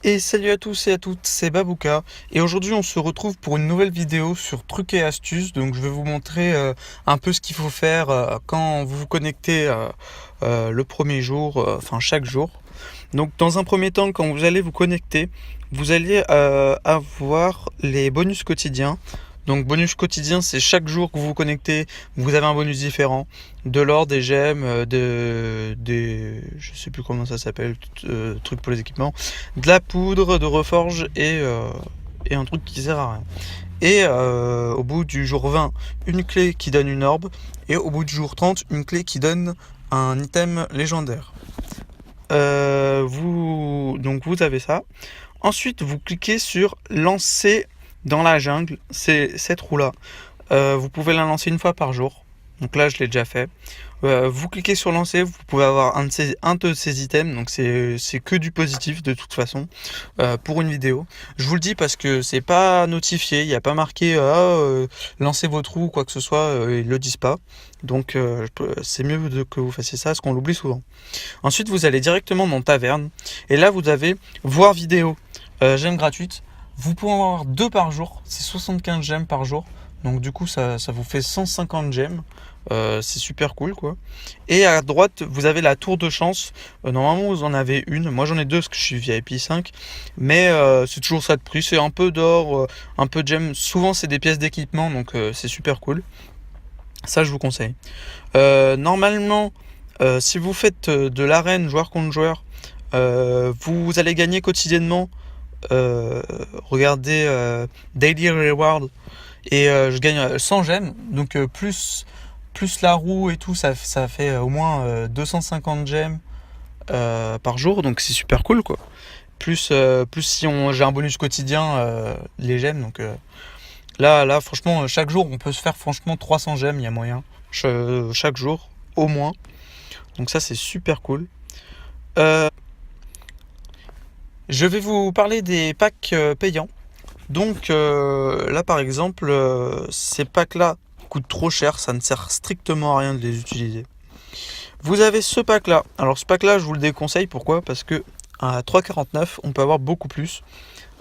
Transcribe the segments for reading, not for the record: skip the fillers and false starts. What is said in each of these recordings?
Et salut à tous et à toutes, c'est Babouka et aujourd'hui on se retrouve pour une nouvelle vidéo sur trucs et astuces. Donc je vais vous montrer un peu ce qu'il faut faire quand vous vous connectez le premier jour, enfin chaque jour. Donc dans un premier temps, quand vous allez vous connecter, vous allez avoir les bonus quotidiens. Donc bonus quotidien, c'est chaque jour que vous vous connectez, vous avez un bonus différent, de l'or, des gemmes, je sais plus comment ça s'appelle, trucs pour les équipements, de la poudre de reforge et un truc qui sert à rien. Et au bout du jour 20, une clé qui donne une orbe, et au bout du jour 30, une clé qui donne un item légendaire. Donc vous avez ça. Ensuite, vous cliquez sur lancer dans la jungle. C'est cette roue-là. Vous pouvez la lancer une fois par jour. Donc là, je l'ai déjà fait. Vous cliquez sur lancer, vous pouvez avoir un de ces items. Donc c'est que du positif de toute façon pour une vidéo. Je vous le dis parce que c'est pas notifié, il n'y a pas marqué lancez votre roue ou quoi que ce soit. Ils le disent pas. Donc c'est mieux que vous fassiez ça parce qu'on l'oublie souvent. Ensuite, vous allez directement dans Taverne. Et là, vous avez voir vidéo, gemmes gratuites. Vous pouvez en avoir 2 par jour. C'est 75 gemmes par jour. Donc du coup, ça vous fait 150 gemmes. C'est super cool, quoi. Et à droite, vous avez la tour de chance. Normalement, vous en avez une. Moi, j'en ai 2 parce que je suis VIP 5. Mais c'est toujours ça de prix. C'est un peu d'or, un peu de gemmes. Souvent, c'est des pièces d'équipement. Donc c'est super cool. Ça, je vous conseille. Normalement, si vous faites de l'arène joueur contre joueur, vous allez gagner quotidiennement. Regardez Daily Reward et je gagne 100 gemmes. Donc plus la roue et tout, ça fait au moins 250 gemmes par jour. Donc c'est super cool, quoi. Plus si j'ai un bonus quotidien, les gemmes. Donc là, franchement, chaque jour, on peut se faire franchement 300 gemmes, il y a moyen. Chaque jour, au moins. Donc ça, c'est super cool. Euh, je vais vous parler des packs payants. Donc là, par exemple, ces packs-là coûtent trop cher. Ça ne sert strictement à rien de les utiliser. Vous avez ce pack-là. Alors ce pack-là, je vous le déconseille. Pourquoi ? Parce que à 3,49, on peut avoir beaucoup plus.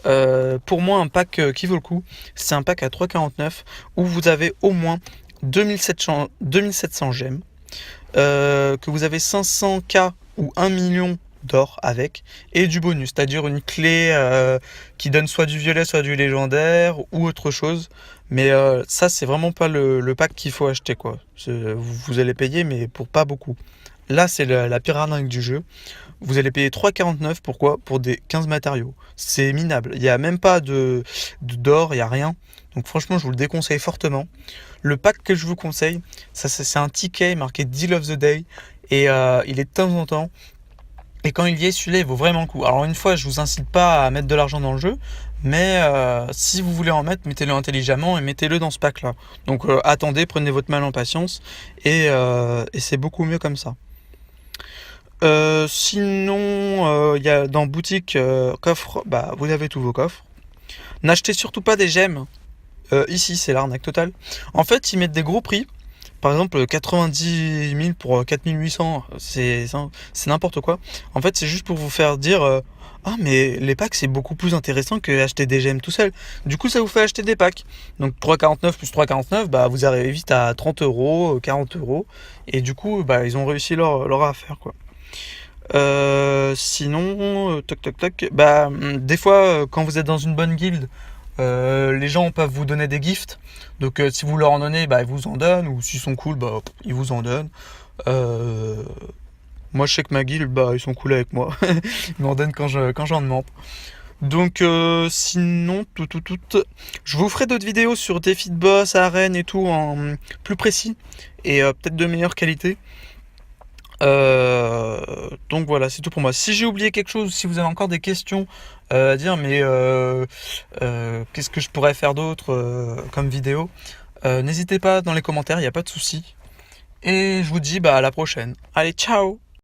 Pour moi, un pack qui vaut le coup, c'est un pack à 3,49 où vous avez au moins 2700 gemmes, que vous avez 500K ou 1 million d'or avec, et du bonus, c'est-à-dire une clé qui donne soit du violet, soit du légendaire, ou autre chose. Mais ça, c'est vraiment pas le pack qu'il faut acheter, quoi. Vous allez payer, mais pour pas beaucoup. Là, c'est la pire arnaque du jeu. Vous allez payer 3,49, pourquoi ? Pour des 15 matériaux. C'est minable. Il n'y a même pas d'or, il n'y a rien. Donc franchement, je vous le déconseille fortement. Le pack que je vous conseille, c'est un ticket marqué Deal of the Day. Et il est de temps en temps. Et quand il y est, celui-là, il vaut vraiment le coup. Alors une fois, je vous incite pas à mettre de l'argent dans le jeu. Mais si vous voulez en mettre, mettez-le intelligemment et mettez-le dans ce pack-là. Donc attendez, prenez votre mal en patience. Et c'est beaucoup mieux comme ça. Sinon, il y a dans boutique coffre, bah vous avez tous vos coffres. N'achetez surtout pas des gemmes. Ici, c'est l'arnaque totale. En fait, ils mettent des gros prix. Par exemple, 90 000 pour 4800, c'est n'importe quoi. En fait, c'est juste pour vous faire dire ah, mais les packs, c'est beaucoup plus intéressant que acheter des gemmes tout seul. Du coup, ça vous fait acheter des packs. Donc 3,49 plus 3,49, bah vous arrivez vite à 30 euros, 40 euros. Et du coup, bah ils ont réussi leur affaire, quoi. Sinon, toc toc toc. Bah, des fois, quand vous êtes dans une bonne guilde, les gens peuvent vous donner des gifts. Donc, si vous leur en donnez, bah, ils vous en donnent. Ou s'ils sont cool, bah, ils vous en donnent. Euh, Moi, je sais que ma guilde, bah, ils sont cool avec moi. Ils m'en donnent quand j'en demande. Donc, sinon, je vous ferai d'autres vidéos sur défis de boss, arène et tout en plus précis et peut-être de meilleure qualité. Donc voilà, c'est tout pour moi. Si j'ai oublié quelque chose, si vous avez encore des questions à dire, mais qu'est-ce que je pourrais faire d'autre comme vidéo, n'hésitez pas dans les commentaires, il n'y a pas de souci. Et je vous dis bah à la prochaine. Allez, ciao!